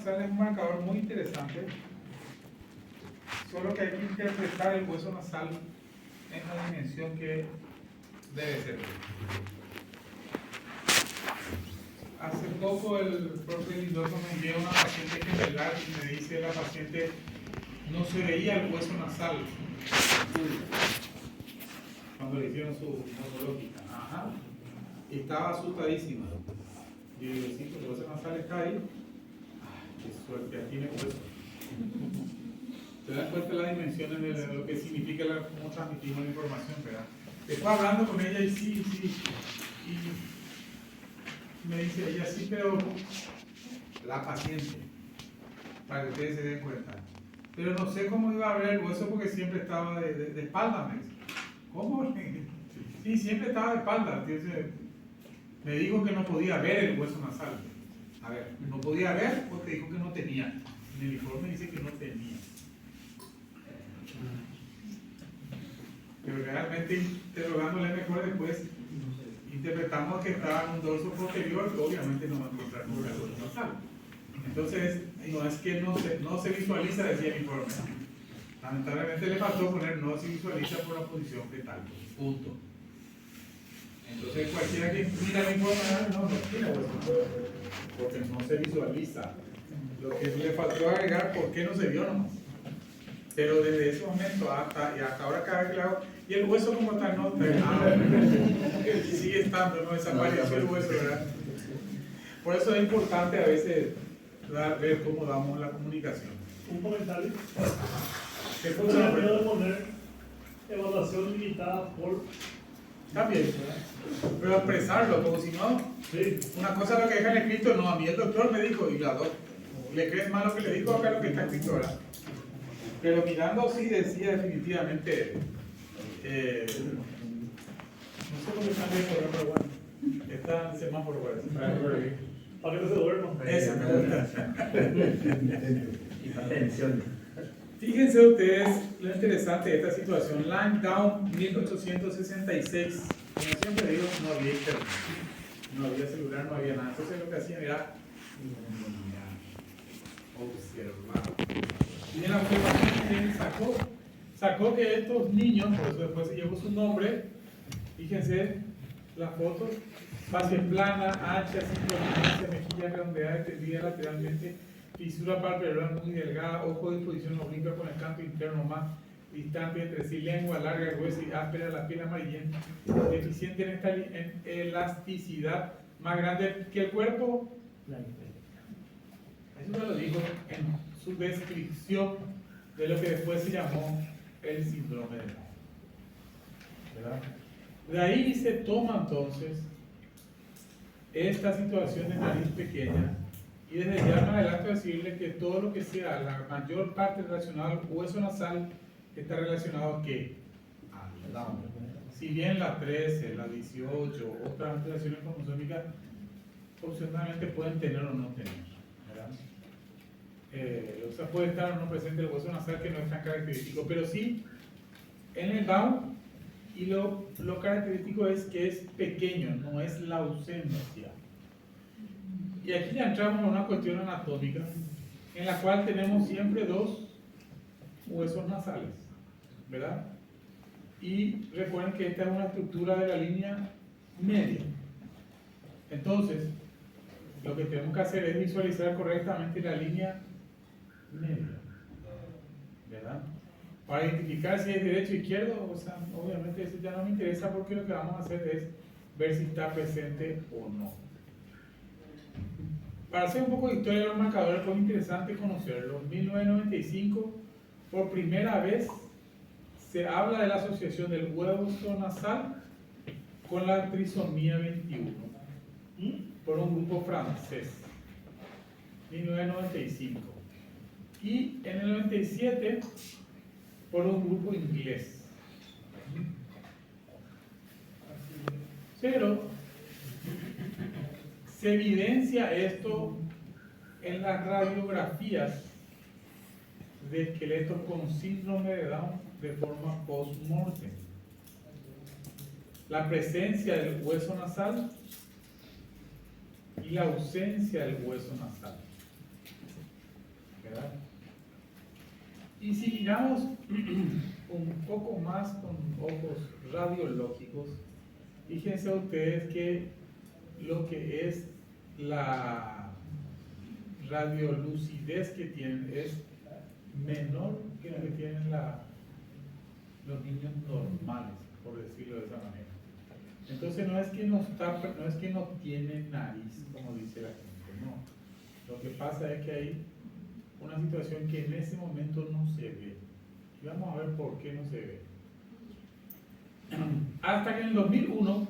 nasal es un marcador muy interesante, solo que hay que interpretar el hueso nasal en la dimensión que debe ser. Hace poco el profe Lindorfo me envió a una paciente general y me dice la paciente no se veía el hueso nasal cuando le hicieron su morfológica. Ajá. Y estaba asustadísima. Y yo digo, sí, pues el hueso nasal está ahí. Ay, qué suerte, aquí tiene hueso. ¿Se dan cuenta las dimensiones de lo que significa cómo transmitimos la información, verdad? Después hablando con ella y sí. Y me dice ella, sí, pero la paciente, para que ustedes se den cuenta. Pero no sé cómo iba a ver el hueso porque siempre estaba de espalda, me dice. ¿Cómo? Sí, siempre estaba de espalda. Entonces, me dijo que no podía ver el hueso nasal. A ver, no podía ver porque dijo que no tenía. En el informe dice que no tenía. Pero realmente interrogándole mejor después interpretamos que estaba en un dorso posterior, que obviamente no va a encontrar con el hueso nasal. Entonces, no es que no se visualiza, decía el informe. Lamentablemente le faltó poner no se visualiza por la posición fetal. Punto. Entonces cualquiera que mira el informe no tiene hueso, porque no se visualiza. Lo que le faltó agregar, ¿por qué no se vio nomás? Pero desde ese momento hasta ahora cada vez que le hago, y el hueso como tal no sigue estando, no desapareció el hueso, ¿verdad? Por eso es importante a veces ver cómo damos la comunicación. Un comentario. ¿Qué No cosa? se puede poner evaluación limitada por. También, pero expresarlo, como si no, Sí. una cosa es lo que deja el escrito, no, a mí el doctor me dijo, y la dos, le crees más lo que le dijo acá lo que está escrito, ¿verdad? Pero mirando sí decía definitivamente, no sé cómo están de pero bueno, está el semáforo parece. Para que no se duerma. Ese me gusta. Y atención. Fíjense ustedes lo interesante de esta situación. Langdown 1866. Como siempre digo, no había internet, no había celular, no había nada. Entonces lo que hacían era observar. Y en la observación que él sacó que estos niños, por eso después se llevó su nombre, fíjense la foto, base plana, ancha, sin prominencia, mejilla redondeada, extendida lateralmente, fisura palpebral muy delgada, ojo de disposición obliqua con el canto interno más distante entre sí, lengua larga, gruesa y áspera, la piel amarillenta, deficiente en elasticidad, más grande que el cuerpo. Eso me lo digo en su descripción de lo que después se llamó el síndrome de Down. ¿Verdad? De ahí se toma entonces esta situación de nariz pequeña y desde ya más adelante decirle que todo lo que sea la mayor parte relacionada al hueso nasal está relacionado a ¿qué? Al Down. Si bien la 13, la 18, otras alteraciones cromosómicas opcionalmente pueden tener o no tener, ¿verdad? O sea, puede estar o no presente el hueso nasal que no es tan característico, pero sí en el Down, y lo característico es que es pequeño, no es la ausencia. Y aquí ya entramos en una cuestión anatómica en la cual tenemos siempre dos huesos nasales, ¿verdad? Y recuerden que esta es una estructura de la línea media. Entonces, lo que tenemos que hacer es visualizar correctamente la línea media, ¿verdad? Para identificar si es derecho o izquierdo, o sea, obviamente eso ya no me interesa porque lo que vamos a hacer es ver si está presente o no. Para hacer un poco de historia de los marcadores, fue interesante conocerlo. En 1995, por primera vez, se habla de la asociación del hueso nasal con la trisomía 21, por un grupo francés, 1995. Y en el 97, por un grupo inglés. Pero se evidencia esto en las radiografías de esqueletos con síndrome de Down de forma post-mortem. La presencia del hueso nasal y la ausencia del hueso nasal. Y si miramos un poco más con ojos radiológicos, fíjense ustedes que lo que es la radiolucidez que tienen es menor que lo que tienen los niños normales, por decirlo de esa manera. Entonces no es que no es que no tienen nariz, como dice la gente, no. Lo que pasa es que hay una situación que en ese momento no se ve. Y vamos a ver por qué no se ve. Hasta que en el 2001,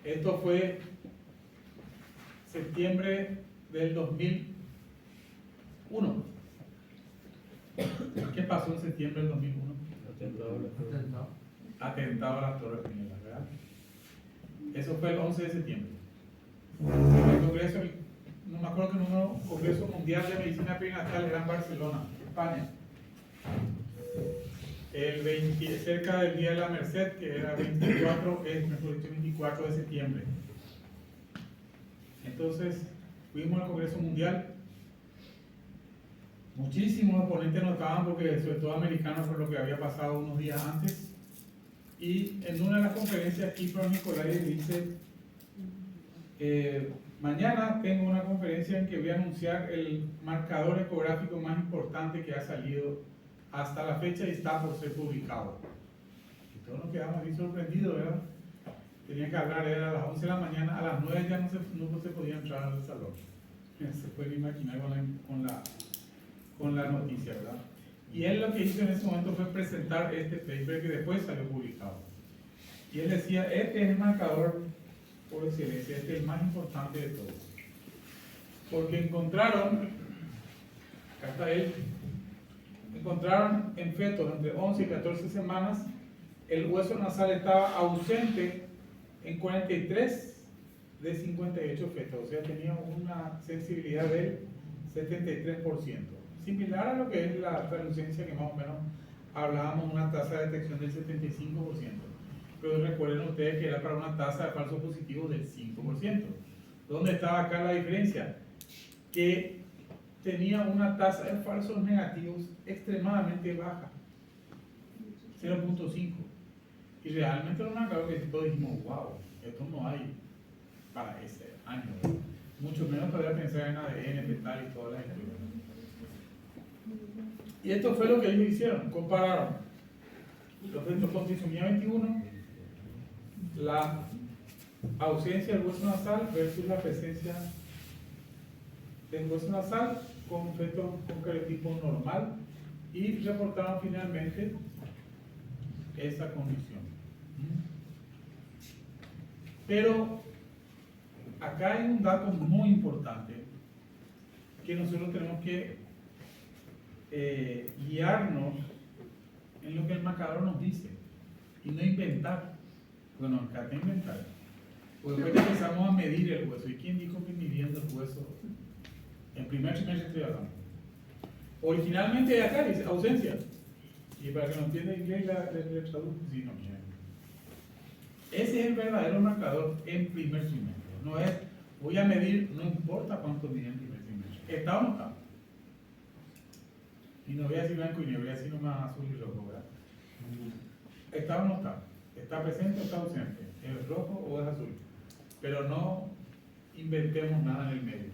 esto fue septiembre del 2001. ¿Qué pasó en septiembre del 2001? Atentado a las Torres Gemelas, ¿verdad? Eso fue el 11 de septiembre. El Congreso, no me acuerdo qué número, Congreso Mundial de Medicina Perinatal era en Barcelona, España. Cerca del Día de la Merced, que era 24 de septiembre. Entonces, fuimos al Congreso Mundial. Muchísimos oponentes no estaban porque, sobre todo americanos, por lo que había pasado unos días antes. Y en una de las conferencias, Kipro Nicolai dice: mañana tengo una conferencia en que voy a anunciar el marcador ecográfico más importante que ha salido hasta la fecha y está por ser publicado. Y todos nos quedamos así sorprendidos, ¿verdad? Tenía que hablar, era a las 11 de la mañana, a las 9 ya no se podía entrar al salón. Se pueden imaginar con la noticia, ¿verdad? Y él lo que hizo en ese momento fue presentar este paper que después salió publicado. Y él decía: este es el marcador por excelencia, este es el más importante de todos. Porque encontraron, acá está él, encontraron en fetos entre 11 y 14 semanas, el hueso nasal estaba ausente en 43 de 58 fetos, o sea, tenía una sensibilidad del 73%, similar a lo que es la translucencia que más o menos hablábamos, una tasa de detección del 75%. Pero recuerden ustedes que era para una tasa de falsos positivos del 5%. ¿Dónde estaba acá la diferencia? Que tenía una tasa de falsos negativos extremadamente baja, 0.5. Y realmente era una cosa que todos dijimos: wow, esto no hay para ese año. Mucho menos todavía pensar en ADN, fetal y todas las historias. Y esto fue lo que ellos hicieron: compararon los centros con trisomía 21, la ausencia del hueso nasal versus la presencia del hueso nasal con fetos con cariotipo normal, y reportaron finalmente esa condición. Pero acá hay un dato muy importante que nosotros tenemos que guiarnos en lo que el marcador nos dice y no inventar. Bueno, acá te inventar. Porque después empezamos a medir el hueso. ¿Y quién dijo que midiendo el hueso? En primer trimestre estoy hablando. Originalmente acá dice ausencia. Y para que no entienda inglés, le traduzco. Sí, no, miren. Ese es el verdadero marcador en primer trimestre. No es, voy a medir, no importa cuánto mide en primer trimestre. ¿Está o no está? Y no voy a decir blanco y negro, voy a decir nomás azul y rojo, ¿verdad? ¿Está o no está? ¿Está presente o está ausente? ¿Es rojo o es azul? Pero no inventemos nada en el medio.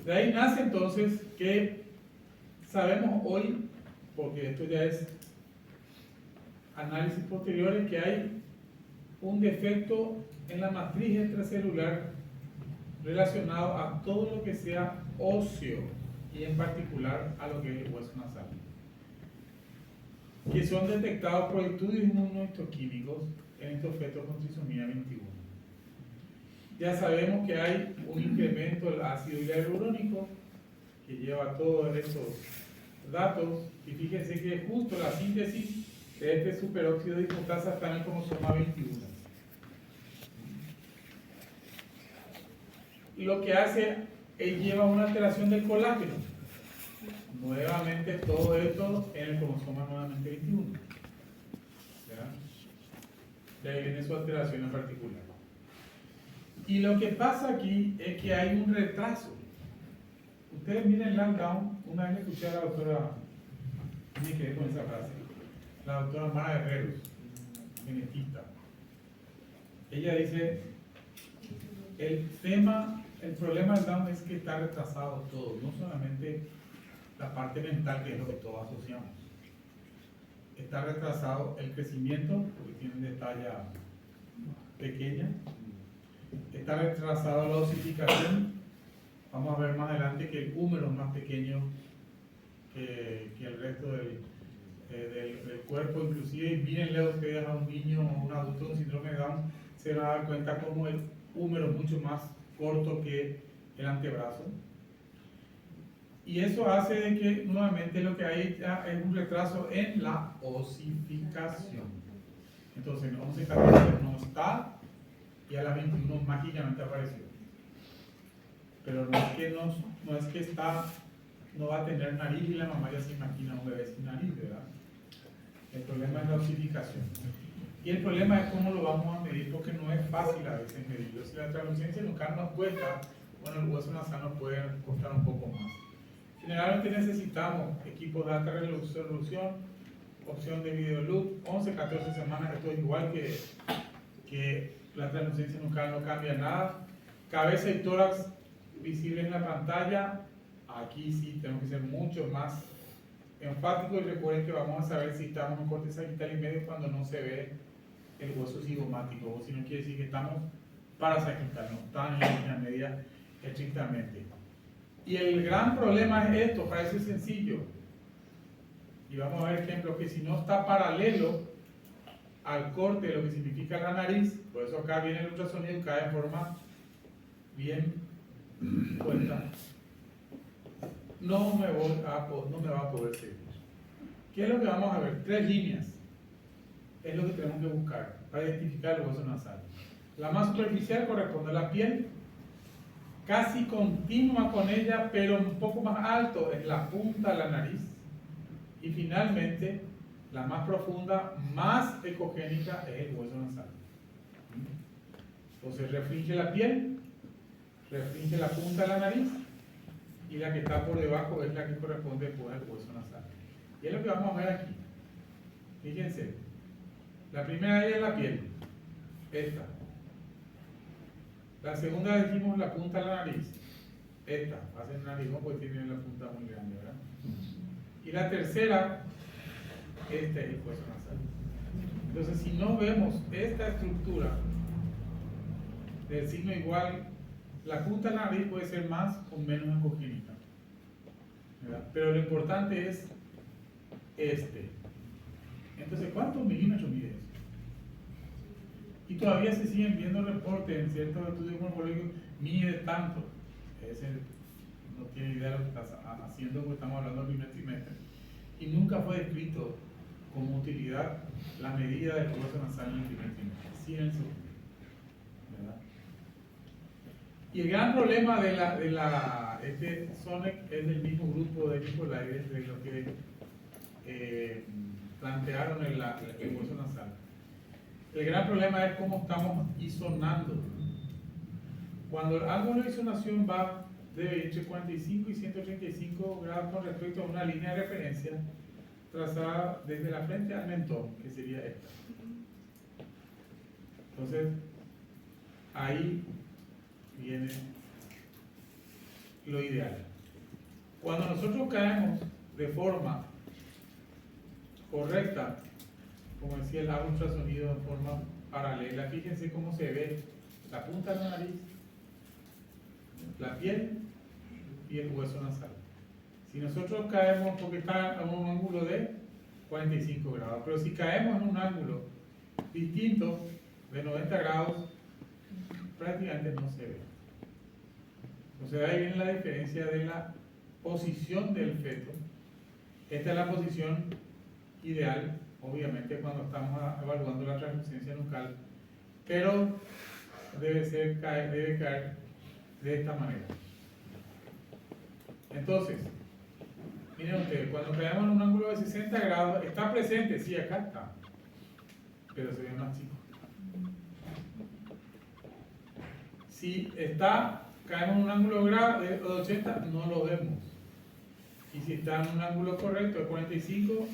De ahí nace entonces que sabemos hoy, porque esto ya es análisis posteriores, que hay un defecto en la matriz extracelular relacionado a todo lo que sea óseo y en particular a lo que es el hueso nasal, que son detectados por estudios inmunohistoquímicos en estos fetos con trisomía 21. Ya sabemos que hay un incremento del ácido hialurónico que lleva todos estos datos, y fíjense que justo la síntesis de este superóxido de dismutasa está en el cromosoma 21. Lo que hace es lleva una alteración del colágeno. Nuevamente todo esto en el cromosoma nuevamente 21. ¿Ya? De ahí viene su alteración en particular. Y lo que pasa aquí es que hay un retraso Ustedes miren el down. Una vez escuché a la doctora, me quedé con esa frase, la doctora Mara Herreros, genetista. Ella dice, el problema del Down es que está retrasado todo, no solamente la parte mental, que es lo que todos asociamos. Está retrasado el crecimiento, porque tienen de talla pequeña. Está retrasado la osificación. Vamos a ver más adelante que el húmero es más pequeño que el resto del cuerpo. Inclusive, mírenle ustedes a un niño o un adulto con síndrome de Down, se van a dar cuenta como el húmero es mucho más corto que el antebrazo. Y eso hace de que nuevamente lo que hay es un retraso en la osificación. Entonces, en 11-14 no está y a la 21 mágicamente apareció. Pero no es que no va a tener nariz y la mamá ya se imagina un bebé sin nariz, ¿verdad? El problema es la osificación. Y el problema es cómo lo vamos a medir, porque no es fácil a veces medirlo. Si la translucencia nucal nos cuesta, bueno, el hueso nasal nos puede costar un poco más. Generalmente necesitamos equipos de alta resolución, opción de video loop, 11-14 semanas. Esto es igual que la translucencia nucal, no cambia nada. Cabeza y tórax visibles en la pantalla. Aquí sí tenemos que ser mucho más enfáticos, y recuerden que vamos a saber si estamos en corte sagital y medio cuando no se ve el hueso cigomático, o si no quiere decir que estamos parasagital, no están en la línea media estrictamente. Y el gran problema es esto, parece sencillo, y vamos a ver ejemplos, que si no está paralelo al corte, lo que significa la nariz, por eso acá viene el ultrasonido, cae en forma bien puesta, no me va a poder seguir. ¿Qué es lo que vamos a ver? 3 líneas es lo que tenemos que buscar para identificar el hueso nasal. La más superficial corresponde a la piel, casi continua con ella, pero un poco más alto es la punta de la nariz. Y finalmente, la más profunda, más ecogénica, es el hueso nasal. Entonces, restringe la piel, restringe la punta de la nariz, y la que está por debajo es la que corresponde pues, al hueso nasal. Y es lo que vamos a ver aquí. Fíjense, la primera de ellas es la piel, esta. La segunda dijimos la punta de la nariz, esta, hacen nariz, no porque tiene la punta muy grande, ¿verdad? Y la tercera, este es el hueso nasal. Entonces, si no vemos esta estructura del signo igual, la punta de la nariz puede ser más o menos ecogénica, ¿verdad? Pero lo importante es este. Entonces, ¿cuántos milímetros mide eso? Y todavía se siguen viendo reportes en ciertos estudios morfológicos, mide tanto. Ese no tiene idea de lo que está haciendo, porque estamos hablando del primer trimestre. Y nunca fue descrito como utilidad la medida del hueso nasal en el primer trimestre, sí en el segundo, ¿verdad? Y el gran problema este SONEC es del mismo grupo de Nicolaides, de lo que plantearon el hueso nasal. El gran problema es cómo estamos isonando. Cuando el ángulo de isonación debe ir entre 45 y 135 grados con respecto a una línea de referencia trazada desde la frente al mentón, que sería esta. Entonces, ahí viene lo ideal. Cuando nosotros caemos de forma correcta, como decía, el ultrasonido en forma paralela, fíjense cómo se ve la punta de la nariz, la piel y el hueso nasal. Si nosotros caemos, porque está en un ángulo de 45 grados, pero si caemos en un ángulo distinto de 90 grados, prácticamente no se ve. Entonces ahí viene la diferencia de la posición del feto. Esta es la posición ideal, obviamente, cuando estamos evaluando la translucencia nucal, pero debe caer de esta manera. Entonces, miren ustedes, cuando caemos en un ángulo de 60 grados, está presente, sí, acá está, pero se ve más chico. Si está caemos en un ángulo de 80, no lo vemos. Y si está en un ángulo correcto de 45,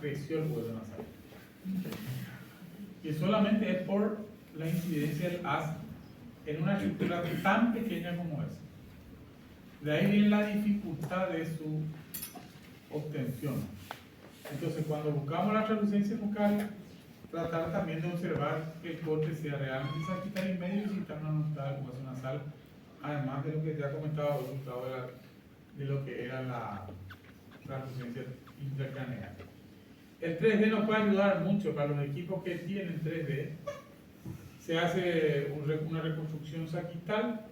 creció el hueso nasal. Y solamente es por la incidencia del haz en una estructura tan pequeña como esa. De ahí viene la dificultad de su obtención. Entonces, cuando buscamos la translucencia bucal, tratar también de observar que el corte sea realmente sagital y medio y si está anotado como es nasal, además de lo que ya comentaba, el resultado de lo que era la translucencia intracraneal. El 3D nos puede ayudar mucho para los equipos que tienen 3D. Se hace una reconstrucción sagital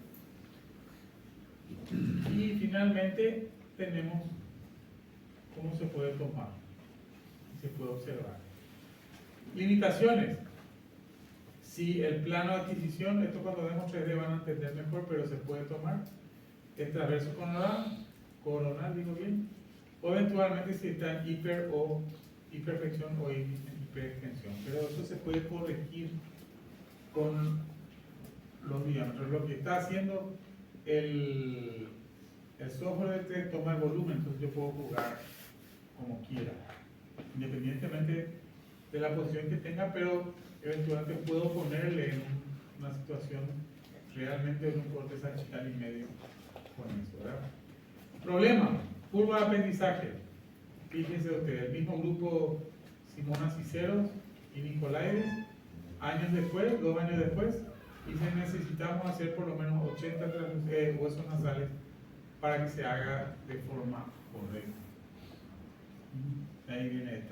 y finalmente tenemos cómo se puede tomar, se puede observar. Limitaciones. Si el plano de adquisición, esto cuando vemos 3D van a entender mejor, pero se puede tomar. Es transverso coronal, digo bien, o eventualmente si está en hiperflexión o hiperextensión. Pero eso se puede corregir con los diámetros. Lo que está haciendo el software es tomar volumen, entonces yo puedo jugar como quiera, independientemente de la posición que tenga, pero eventualmente puedo ponerle en una situación realmente en un corte sagital y medio con eso, ¿verdad? Problema, curva de aprendizaje. Fíjense ustedes, el mismo grupo Simona Ciceros y Nicolaides, años después, 2 años después, dicen necesitamos hacer por lo menos 80 huesos nasales para que se haga de forma correcta. Ahí viene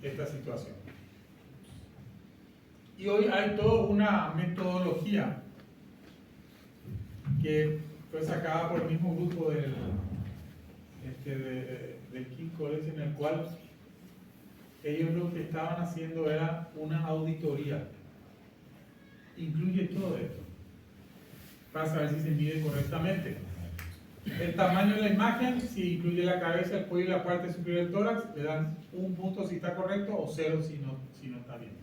esta situación. Y hoy hay toda una metodología que fue sacada por el mismo grupo del King College, en el cual ellos lo que estaban haciendo era una auditoría. Incluye todo esto para saber si se mide correctamente. El tamaño de la imagen, si incluye la cabeza, el cuello y la parte superior del tórax, le dan un punto si está correcto o 0 si no está bien.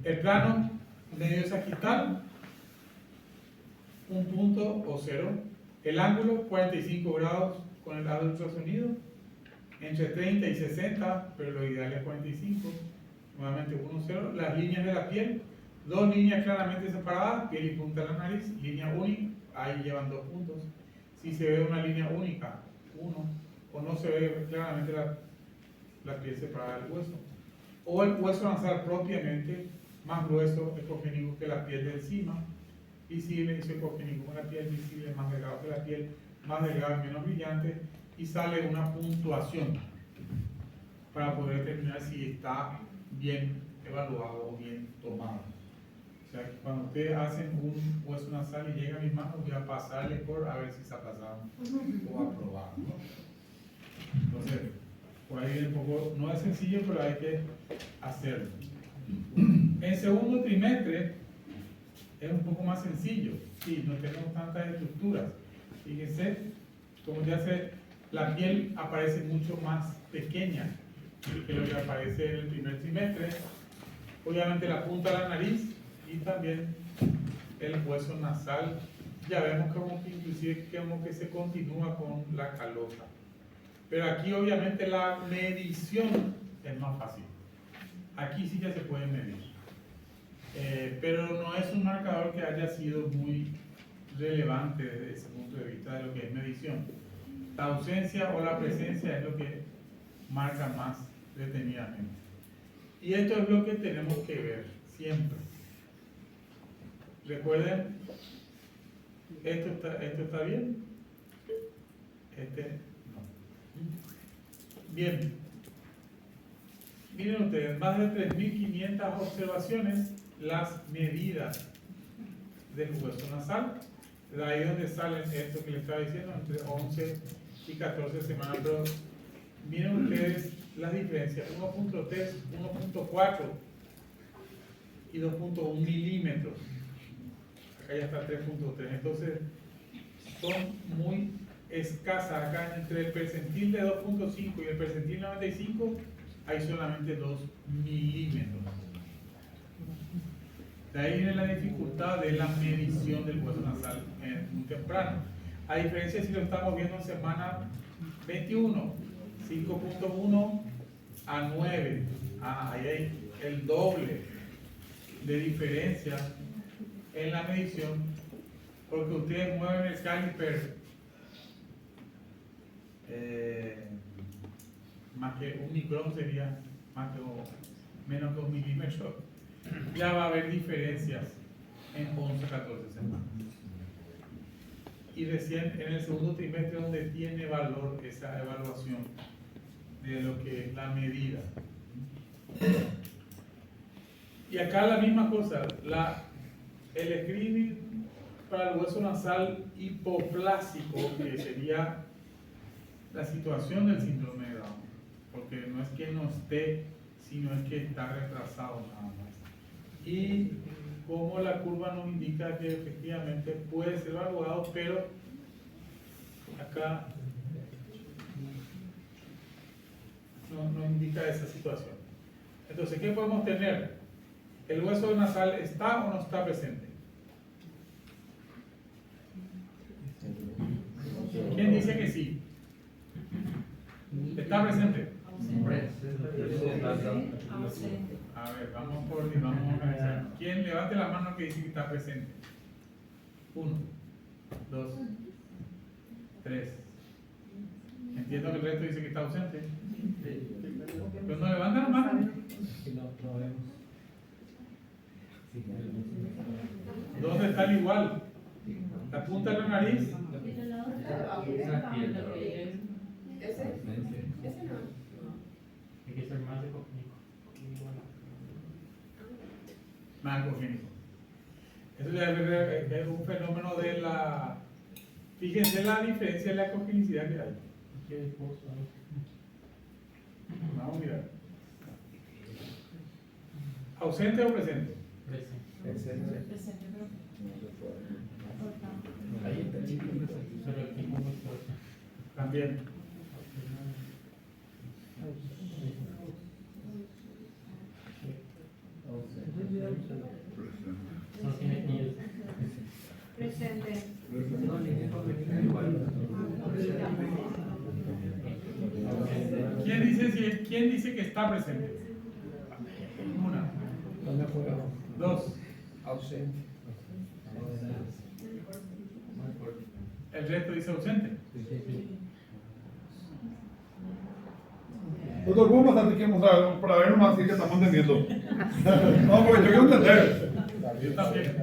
El plano medio sagital, un punto o 0. El ángulo, 45 grados con el lado de ultrasonido, entre 30 y 60, pero lo ideal es 45. Nuevamente 1, 0. Las líneas de la piel, 2 líneas claramente separadas, piel y punta de la nariz, línea única, ahí llevan 2 puntos. Si se ve una línea única, 1, o no se ve claramente la piel separada del hueso. O el hueso nasal propiamente más grueso, ecogénico que la piel de encima, visible, ecogénico con la piel visible, más delgado que la piel, más delgado y menos brillante, y sale una puntuación para poder determinar si está bien evaluado o bien tomado. O sea, cuando ustedes hacen un hueso nasal y llega a mis manos, voy a pasarle por a ver si está pasado o aprobado, ¿no? Entonces, por ahí un poco, no es sencillo, pero hay que hacerlo. En segundo trimestre es un poco más sencillo, sí, no tenemos tantas estructuras. Fíjense, como ya la piel aparece mucho más pequeña que lo que aparece en el primer trimestre. Obviamente la punta de la nariz y también el hueso nasal, ya vemos como que inclusive como que se continúa con la calota. Pero aquí obviamente la medición es más fácil. Aquí sí ya se puede medir. Pero no es un marcador que haya sido muy relevante desde ese punto de vista de lo que es medición. La ausencia o la presencia es lo que marca más detenidamente. Y esto es lo que tenemos que ver siempre. Recuerden, esto está bien, no. Bien, miren ustedes, más de 3.500 observaciones, las medidas del hueso nasal, de ahí donde salen esto que les estaba diciendo, entre 11 y 14 semanas, pero miren ustedes las diferencias, 1.3, 1.4 y 2.1 milímetros. Acá ya está 3.3, entonces son muy escasas. Acá entre el percentil de 2.5 y el percentil 95 hay solamente 2 milímetros. De ahí viene la dificultad de la medición del hueso nasal muy temprano. A diferencia de si lo estamos viendo en semana 21, 5.1 a 9. Ahí hay el doble de diferencia en la medición, porque ustedes mueven el caliper más que un micrón sería menos que un milímetro. Ya va a haber diferencias en 11 14 semanas. Y recién en el segundo trimestre donde tiene valor esa evaluación de lo que es la medida. Y acá la misma cosa, el screening para el hueso nasal hipoplásico, que sería la situación del síndrome de Down, porque no es que no esté, sino es que está retrasado nada más. Y como la curva nos indica que efectivamente puede ser evaluado, pero acá no indica esa situación. Entonces, ¿qué podemos tener? ¿El hueso nasal está o no está presente? ¿Quién dice que sí? ¿Está presente? A ver, vamos a organizar. ¿Quién levante la mano que dice que está presente? 1, 2, 3. Entiendo que el resto dice que está ausente. Pero no levanta la mano. ¿Dónde está el igual? ¿La punta de la nariz? Ese no. Hay que ser más Más congénico. Eso ya es un fenómeno de la... Fíjense la diferencia en la congenicidad que hay. Vamos a mirar. ¿Ausente o presente? Presente. También. Presente. ¿Quién dice que está presente? 1, 2. Ausente. El resto dice ausente. Doctor, ¿cómo bastante que mostrar para ver nomás si que estamos entendiendo? No, porque yo quiero entender. Yo también.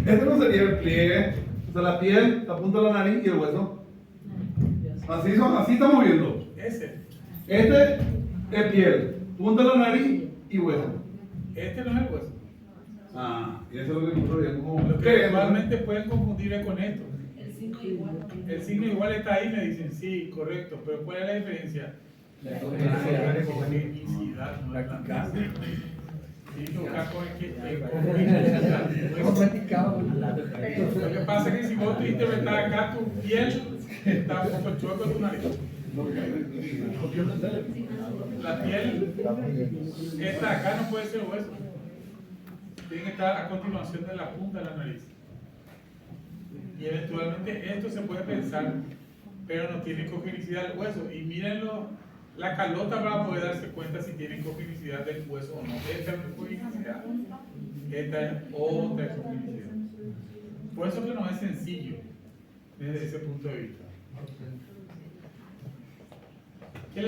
Este no sería el pliegue, o sea, la piel, la punta de la nariz y el hueso. Así estamos viendo. Ese. Este es piel, punta de la nariz y hueso. Este no es el hueso. Y eso es lo que nosotros vemos. Lo que igualmente pueden confundirme con esto. El signo igual está ahí, me dicen, sí, correcto, pero ¿cuál es la diferencia? La congenicidad, no es la misma. Sí, tocar con congenicidad. Hemos practicado. Lo que pasa es que si vos te interpretas acá, tu piel está un poco chueco en tu nariz. La piel, esta acá no puede ser hueso. Tiene que estar a continuación de la punta de la nariz. Y eventualmente esto se puede pensar, pero no tiene congenicidad del hueso. Y mírenlo, la calota para poder darse cuenta si tiene congenicidad del hueso o no. Esta es congenicidad. Esta es otra congenicidad. Por eso que no es sencillo desde ese punto de vista. ¿Qué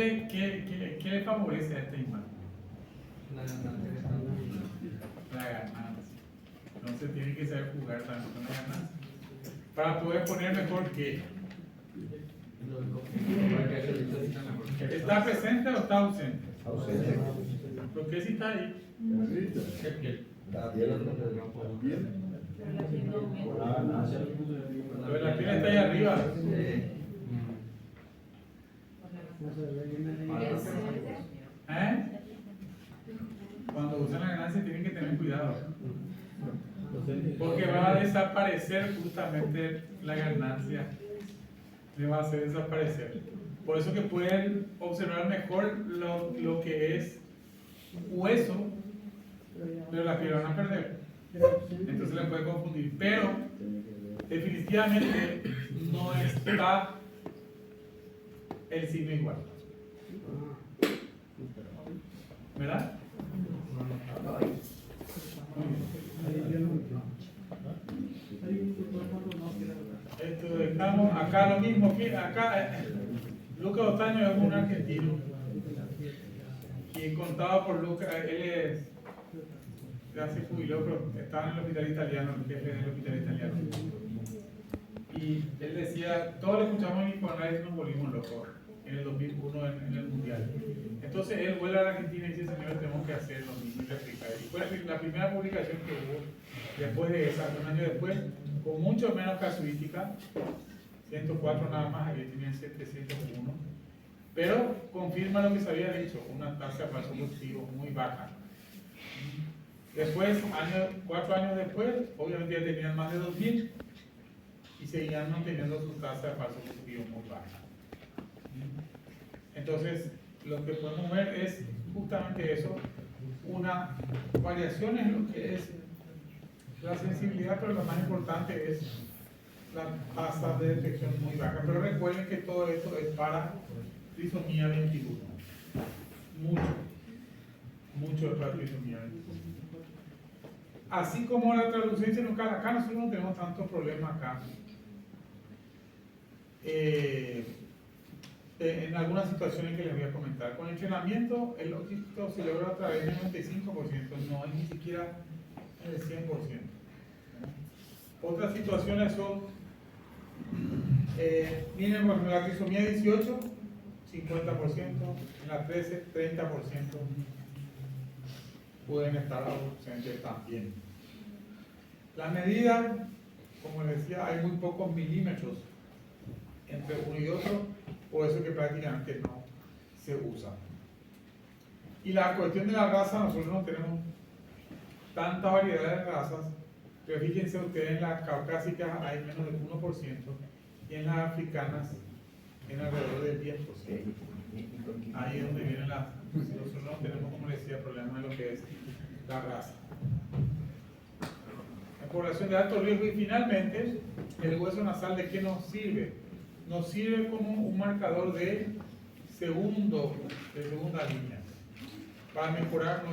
le favorece a esta imagen? La ganancia. Entonces tiene que saber jugar también con la ganancia. Para poder poner mejor que. ¿Está presente o está ausente? Ausente. ¿Por qué si está ahí? Pero la piel está ahí arriba. Cuando usan la ganancia tienen que tener cuidado. Porque va a desaparecer justamente la ganancia. Le va a hacer desaparecer. Por eso que pueden observar mejor lo que es hueso pero la piel van a perder. Entonces le puede confundir. Pero definitivamente no está el signo igual. ¿Verdad? Esto dejamos acá lo mismo que acá. Lucas Otaño es un argentino y contado por Lucas, él ya se jubiló, pero estaba en el hospital italiano, el jefe del hospital italiano. Y él decía, todos lo escuchamos en Infoanálisis y nos volvimos locos en el 2001 en el Mundial. Entonces él vuelve a la Argentina y dice, señor, tenemos que hacer lo mismo y replicar. Y fue la primera publicación que hubo después de esa, un año después, con mucho menos casuística, 104 nada más, ellos tenían 701, pero confirma lo que se había dicho, una tasa de falso positivo muy baja. Después, 4 años después, obviamente ya tenían más de 2000 y seguían manteniendo su tasa de falso positivo muy baja. Entonces, lo que podemos ver es justamente eso, una variación en lo que es la sensibilidad, pero lo más importante es la tasa de detección muy baja. Pero recuerden que todo esto es para trisomía 21. Mucho es para trisomía 21. Así como la traducción nucal, acá nosotros no tenemos tantos problemas acá. En algunas situaciones que les voy a comentar. Con el entrenamiento, el éxito se logra a través del 95%, no es ni siquiera el 100%. Otras situaciones son, miren, por la trisomía 18, 50%, en la 13, 30%, pueden estar ausentes también. La medida, como les decía, hay muy pocos milímetros entre uno y otro, por eso que prácticamente no se usa. Y la cuestión de la raza, nosotros no tenemos tanta variedad de razas, pero fíjense ustedes, en las caucásicas hay menos del 1% y en las africanas en alrededor del 10%. Ahí es donde vienen las... Nosotros no tenemos, como les decía, problemas en lo que es la raza. La población de alto riesgo y finalmente, el hueso nasal, ¿de qué nos sirve? Nos sirve como un marcador de segunda línea para mejorar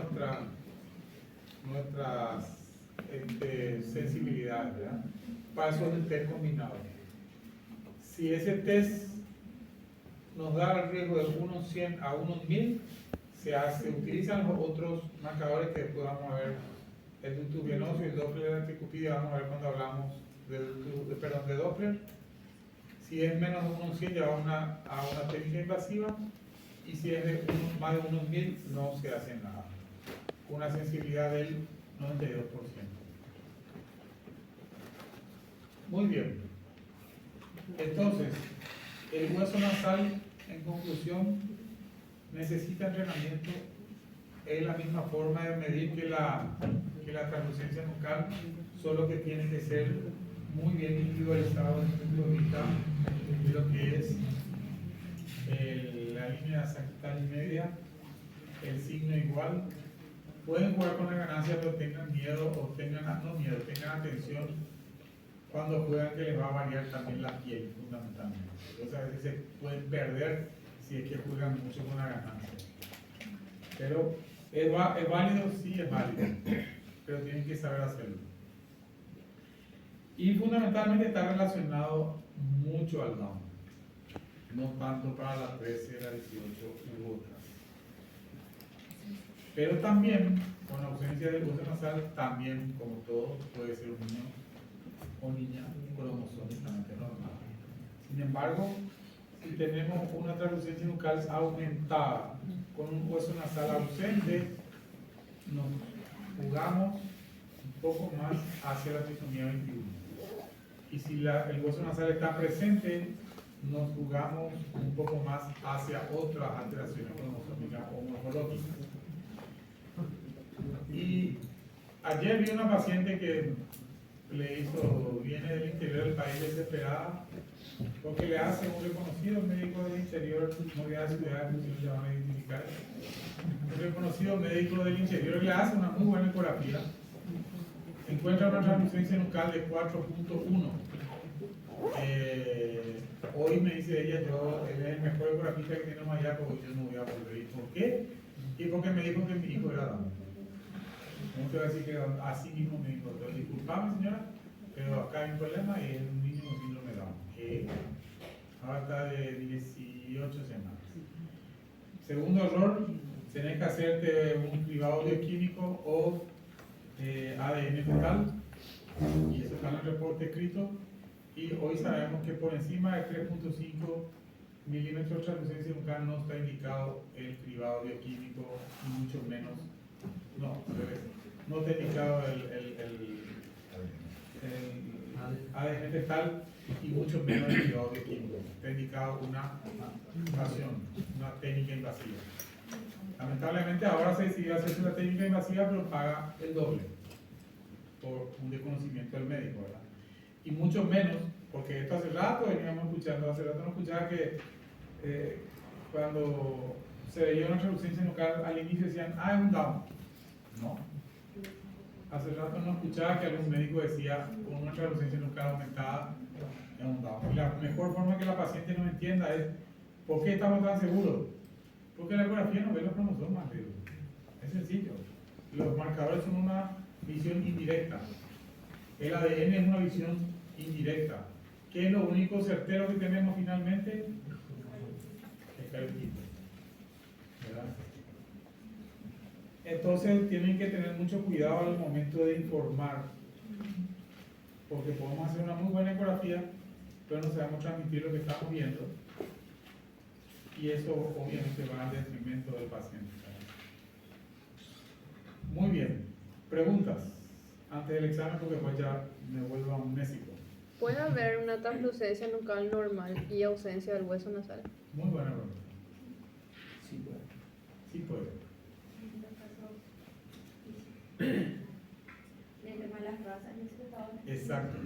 nuestras sensibilidades, ¿verdad? Para eso es el test combinado. Si ese test nos da el riesgo de unos 100 a unos 1000, se utilizan los otros marcadores que después vamos a ver, el ductus venoso y el Doppler de tricupida, vamos a ver cuando hablamos de Doppler. Si es menos de unos 100 ya va a una técnica invasiva, y si es más de unos 1000 no se hace nada. Una sensibilidad del 92%. Muy bien. Entonces, el hueso nasal, en conclusión, necesita entrenamiento. Es la misma forma de medir que la translucencia nucal, solo que tiene que ser muy bien individualizado desde el punto de vista de lo que es la línea sagital y media, el signo igual. Pueden jugar con la ganancia, pero tengan miedo, o tengan atención cuando juegan, que les va a variar también la piel, fundamentalmente. Entonces a veces se pueden perder si es que juegan mucho con la ganancia. Pero ¿es válido? Sí, es válido, pero tienen que saber hacerlo. Y fundamentalmente está relacionado mucho al Down, no tanto para la 13, la 18 u otras. Pero también, con la ausencia del hueso nasal, también, como todo, puede ser un niño o niña cromosómicamente normal. Sin embargo, si tenemos una translucencia nucal aumentada con un hueso nasal ausente, nos jugamos un poco más hacia la trisomía 21. Y si el hueso nasal está presente, nos jugamos un poco más hacia otras alteraciones cromosómicas o morfológicas. Y ayer vi una paciente que viene del interior del país desesperada, porque le hace un reconocido médico del interior, no voy a ciudad, si lo van a identificar, un reconocido médico del interior le hace una muy buena ecografía, encuentra una translucencia nucal de 4.1. Hoy me dice ella, él es el mejor ecografista que tenemos allá, porque yo no voy a volver. ¿Y por qué? Y porque me dijo que mi hijo era Down. No te voy a decir que así mismo me dijo, disculpame señora, pero acá hay un problema y es un niño con síndrome de Down. Ahora está de 18 semanas. Segundo error, tenés que hacerte un cribado bioquímico o ADN fetal, y eso está en el reporte escrito. Y hoy sabemos que por encima de 3.5 milímetros de translucencia nucal no está indicado el cribado bioquímico, y mucho menos, no está indicado el ADN fetal y mucho menos el cribado bioquímico. Está indicado una invasión, una técnica invasiva. Lamentablemente ahora se decidió hacerse una técnica invasiva, pero paga el doble por un desconocimiento del médico, ¿verdad? Y mucho menos, porque esto hace rato veníamos escuchando, hace rato no escuchaba que cuando se veía una translucencia nucal al inicio decían, es un Down. No. Hace rato no escuchaba que algún médico decía, con una translucencia nucal aumentada, es un Down. Y la mejor forma que la paciente nos entienda es, ¿por qué estamos tan seguros? Porque la ecografía no ve los cromosomas, digo. Es sencillo. Los marcadores son una visión indirecta. El ADN es una visión indirecta. ¿Qué es lo único certero que tenemos finalmente? El cariotipo. ¿Verdad? Entonces tienen que tener mucho cuidado al momento de informar, porque podemos hacer una muy buena ecografía, pero no sabemos transmitir lo que estamos viendo, y eso obviamente va al detrimento del paciente. Muy bien. Preguntas antes del examen, porque después ya me vuelvo amnésico. ¿Puede haber una translucencia nucal normal y ausencia del hueso nasal? Muy buena pregunta. Sí, bueno. Sí puede. Entre malas razas, Exacto.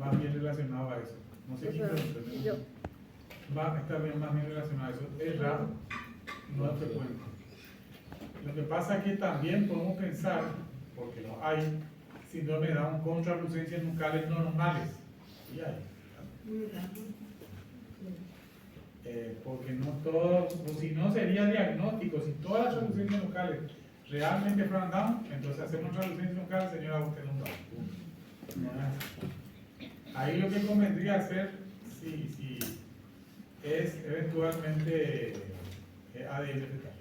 Va bien relacionado a eso. No sé quién preguntó. Yo. Está bien, más bien relacionado a eso. Es raro, no es frecuente. Lo que pasa es que también podemos pensar, porque no hay síndrome de Down con translucencias nucales normales. Sí hay. Porque no todos, o si no sería diagnóstico, si todas las translucencias nucales realmente fueran Down, entonces hacemos translucencia nucal, señora, usted no un Down. Ahí lo que convendría hacer, si es eventualmente ADN fetal,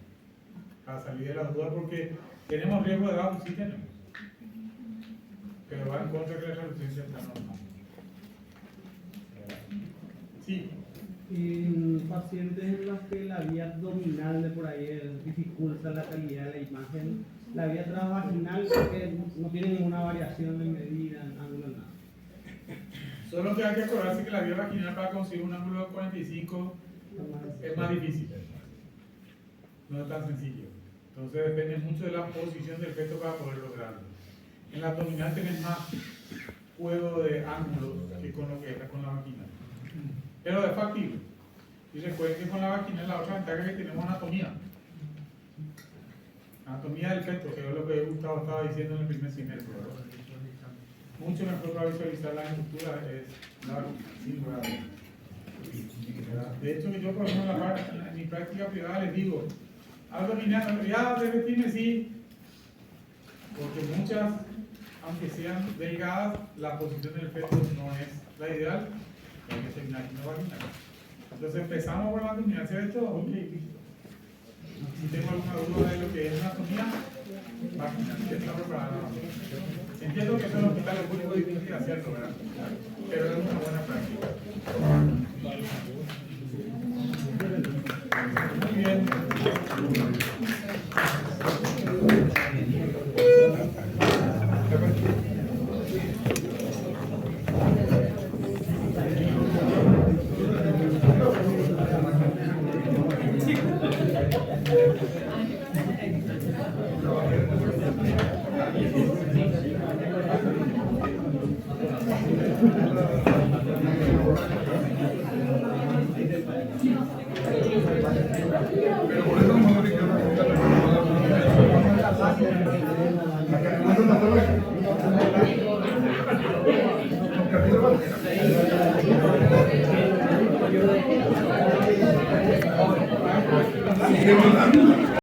para salir de las dudas, porque tenemos riesgo de Down, sí tenemos, pero va en contra de que la translucencia está normal. Sí. En pacientes en los que la vía abdominal de por ahí dificulta la calidad de la imagen, la vía transvaginal no tiene ninguna variación en medida, en ángulo, nada. Solo que hay que acordarse que la vía vaginal para conseguir un ángulo de 45 es más difícil. No es tan sencillo. Entonces depende mucho de la posición del feto para poder lograrlo. En la abdominal tenés más juego de ángulos que con lo que es con la vaginal. Pero es factible. Y recuerden que con la vaginal la otra ventaja es que tenemos anatomía. Anatomía del feto, que es lo que Gustavo estaba diciendo en el primer semestre. Mucho mejor para visualizar la estructura es la vaginal. De hecho, yo por ejemplo en mi práctica privada les digo, abdominal, ya de vestirme sí, porque muchas, aunque sean delgadas, la posición del feto no es la ideal, hay que ser una vaginal. Entonces empezamos por la abdominal, ¿se ve todo? Ok, listo. Si tengo alguna duda de lo que es anatomía, vaginal, ya está preparada. Entiendo que eso en el hospital es un poco difícil hacerlo, ¿verdad? Pero es una buena práctica. Muy bien. Seguimos hablando.